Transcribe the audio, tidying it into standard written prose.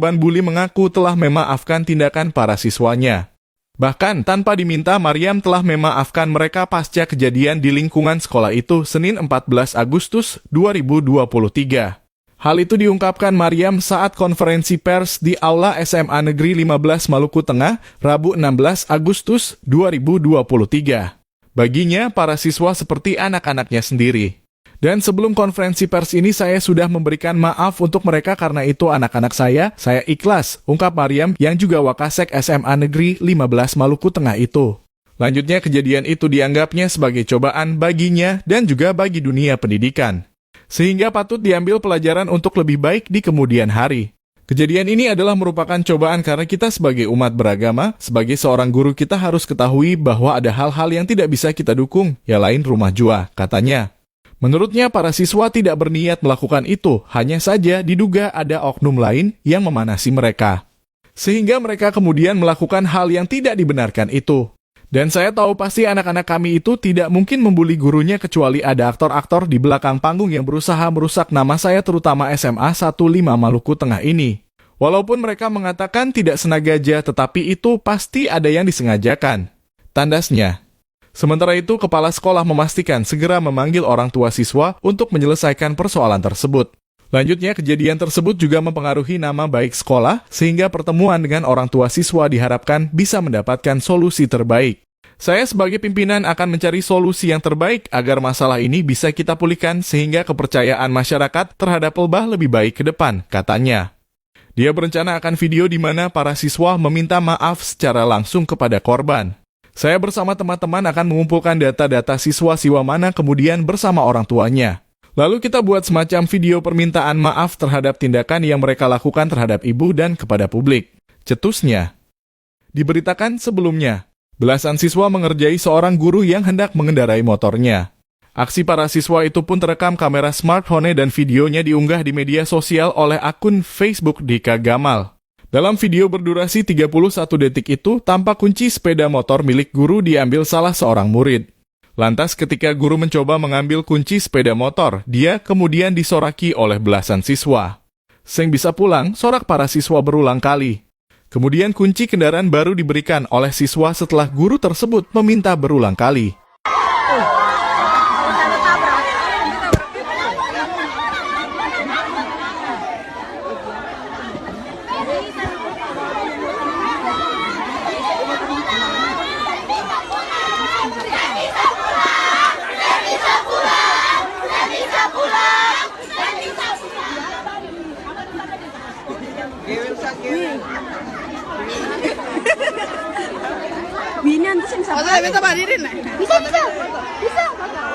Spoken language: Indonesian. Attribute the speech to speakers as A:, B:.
A: Korban bully mengaku telah memaafkan tindakan para siswanya. Bahkan tanpa diminta, Maryam telah memaafkan mereka pasca kejadian di lingkungan sekolah itu Senin 14 Agustus 2023. Hal itu diungkapkan Maryam saat konferensi pers di Aula SMA Negeri 15 Maluku Tengah, Rabu 16 Agustus 2023. Baginya, para siswa seperti anak-anaknya sendiri. Dan sebelum konferensi pers ini saya sudah memberikan maaf untuk mereka karena itu anak-anak saya ikhlas, ungkap Maryam yang juga Wakasek SMA Negeri 15 Maluku Tengah itu. Lanjutnya, kejadian itu dianggapnya sebagai cobaan baginya dan juga bagi dunia pendidikan, sehingga patut diambil pelajaran untuk lebih baik di kemudian hari. Kejadian ini adalah merupakan cobaan karena kita sebagai umat beragama, sebagai seorang guru kita harus ketahui bahwa ada hal-hal yang tidak bisa kita dukung, ya lain rumah jua, katanya. Menurutnya, para siswa tidak berniat melakukan itu, hanya saja diduga ada oknum lain yang memanasi mereka, sehingga mereka kemudian melakukan hal yang tidak dibenarkan itu. Dan saya tahu pasti anak-anak kami itu tidak mungkin membuli gurunya kecuali ada aktor-aktor di belakang panggung yang berusaha merusak nama saya terutama SMA 15 Maluku Tengah ini. Walaupun mereka mengatakan tidak sengaja, tetapi itu pasti ada yang disengajakan, tandasnya. Sementara itu, kepala sekolah memastikan segera memanggil orang tua siswa untuk menyelesaikan persoalan tersebut. Lanjutnya, kejadian tersebut juga mempengaruhi nama baik sekolah, sehingga pertemuan dengan orang tua siswa diharapkan bisa mendapatkan solusi terbaik. Saya sebagai pimpinan akan mencari solusi yang terbaik agar masalah ini bisa kita pulihkan sehingga kepercayaan masyarakat terhadap lebah lebih baik ke depan, katanya. Dia berencana akan video di mana para siswa meminta maaf secara langsung kepada korban. Saya bersama teman-teman akan mengumpulkan data-data siswa-siswa mana kemudian bersama orang tuanya. Lalu kita buat semacam video permintaan maaf terhadap tindakan yang mereka lakukan terhadap ibu dan kepada publik, cetusnya. Diberitakan sebelumnya, belasan siswa mengerjai seorang guru yang hendak mengendarai motornya. Aksi para siswa itu pun terekam kamera smartphone dan videonya diunggah di media sosial oleh akun Facebook Dika Gamal. Dalam video berdurasi 31 detik itu, tampak kunci sepeda motor milik guru diambil salah seorang murid. Lantas ketika guru mencoba mengambil kunci sepeda motor, dia kemudian disoraki oleh belasan siswa. Seng bisa pulang, sorak para siswa berulang kali. Kemudian kunci kendaraan baru diberikan oleh siswa setelah guru tersebut meminta berulang kali.
B: Wini antus yang sabar.
C: Bisa baririn.
B: Bisa.